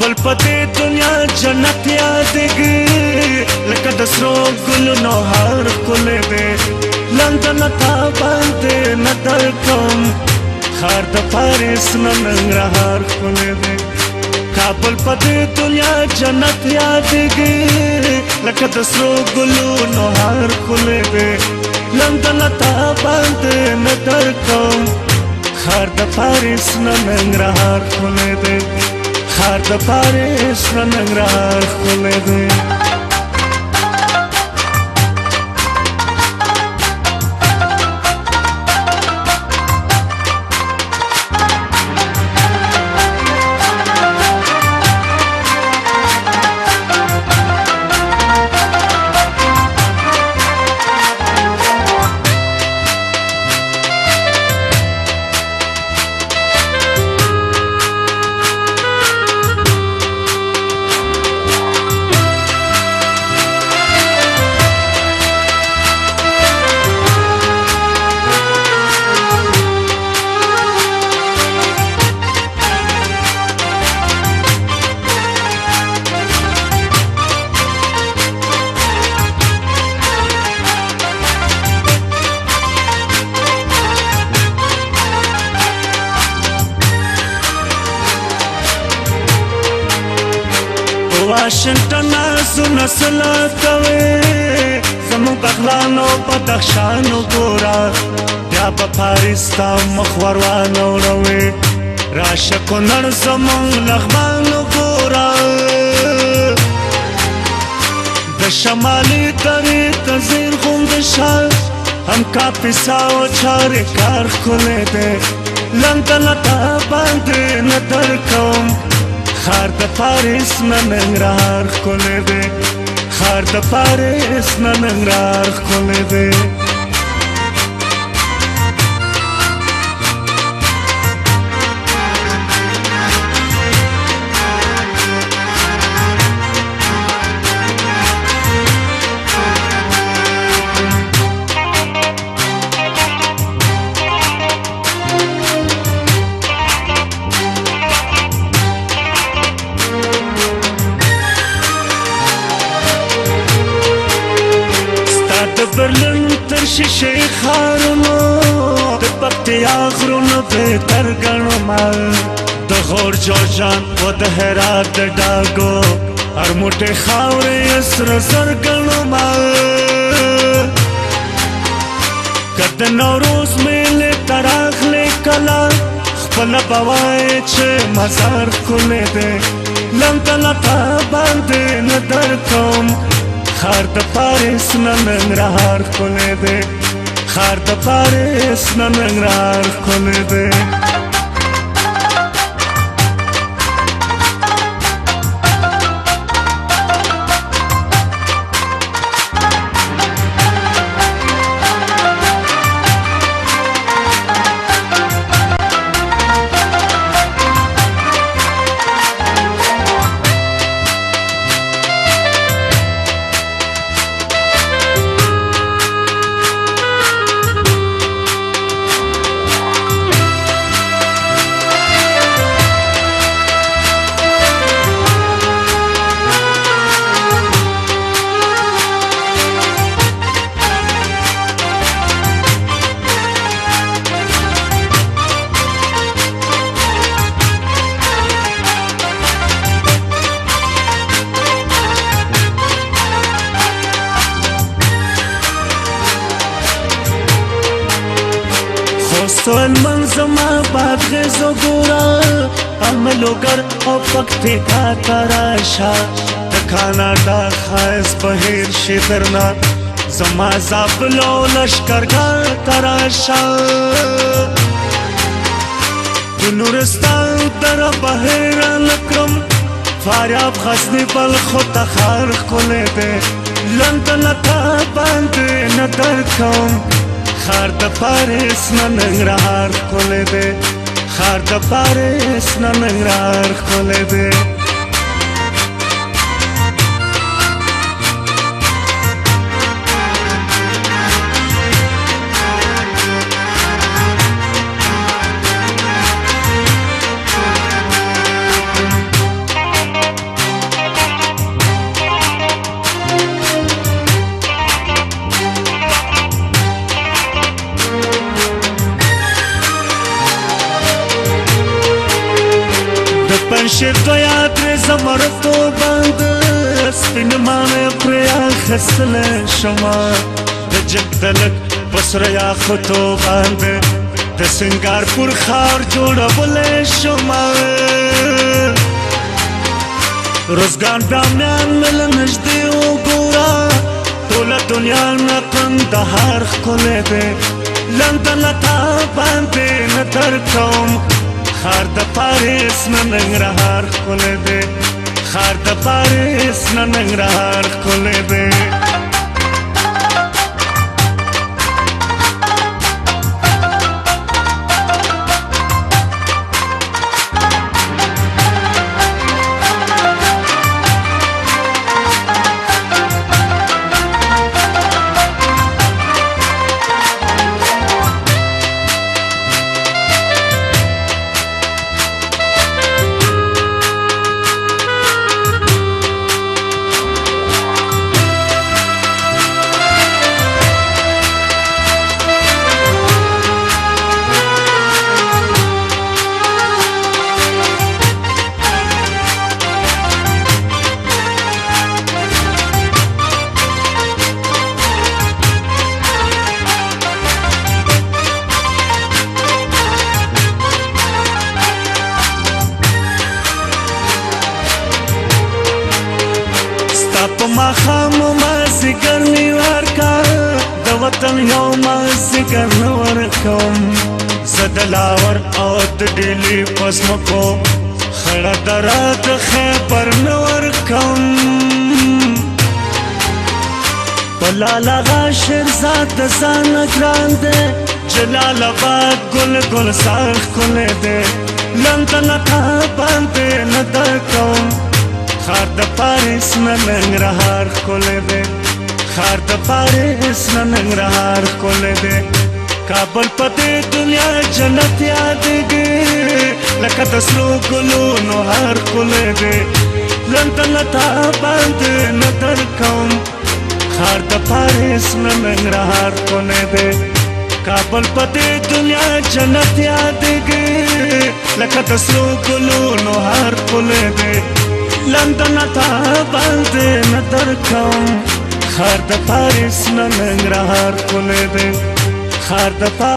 کابل پدې دنیا جنت یادېږي لکه د سرو ګلونو هر ښکلی دی لندن تا باندې نه درکم ښار د پاریس نه ننګرهار ښکلی دی کابل پدې دنیا جنت یادېږي لکه د سرو ګلونو هر ښکلی دی لندن تا باندې نه درکم ښار د پاریس نه ننګرهار ښکلی دی ښار د پاریس نه ننګرهار ښکلی دی واشنگټن آسونه سلا کوي زموږ بغلانو بدخشانو ګوره بیا به پاریس ته مخ ور وانوړوي راشه کونړ زموږ لغمانو ګوره د شمالي درې ته زرغونده ښار هم کاپیسا او چاریکار ښکلی دی لندن ته باندې نه درکوم ښار د پاریس نه ننګرهار ښکلی دی ښار د پاریس نه ننګرهار ښکلی دی برلن تر شیشې ښارونو د پکتیا غرونو بهتر ګڼمه د غور جوزجان و د هرات د ډاګو هر موټی خاورې یې سره زر ګڼمه که د نوروز میلې ته راغلې کله خپله به وایې چې مزار ښکلی دی لندن ته باندې نه درکوم ښار د پاریس نه ننګرهار ښکلی دی ښار د پاریس نه ننګرهار ښکلی دی سوال منظمه بادغیزو گورا عملوگر او پکتیکا تراشا د کاناډا خایس بهیر شي درنا زما زابلو لشکرګاه تراشا د نورستان در بهیر لکرم فاریاب غزنی بلخ و تخار ښکلی دی لندن ته باندې نه درکوم ښار د پاریس نه ننګرهار ښکلی دی ښار د پاریس نه ننګرهار ښکلی دی پنځه دویا درې زمرتو باندې سپین مانه پریا خسله شما د جګدلک پسریا خطو باندې د سنگارپور خار جوړولې شما روزګان بامیان مل نږدې وګورا ټول دنیا نه کندهار ښکلی دی لندن تا باندې نه درکوم خار د پاریس نه ننګرهار ښکلی دی خار د پاریس نه ننګرهار ښکلی دی ما خام مازیګر نیوار کا د وطن یو مازیګر نور کوم زدلاور او د ډیلی پسمکو خړه درات خبر نور کوم بلالا غاشر ذات ځان ګران دے جلال آباد گل گل ساخ کله دے لندن تا باندې ندر کوم خار د پاریس نه ننګرهار ښکلی دی خار د پاریس نه ننګرهار ښکلی دی کابل په دې دنیا جنت یادېږي لکه د سرو ګلونو هار ښکلی دی لندن تا باندې نه درکوم خار د پاریس نه ننګرهار ښکلی دی کابل په دې دنیا جنت یادېږي لکه د سرو ګلونو هار ښکلی دی لندن تا باندې نه درکوم خار د پاریس نه ننګرهار ښکلی دی خار د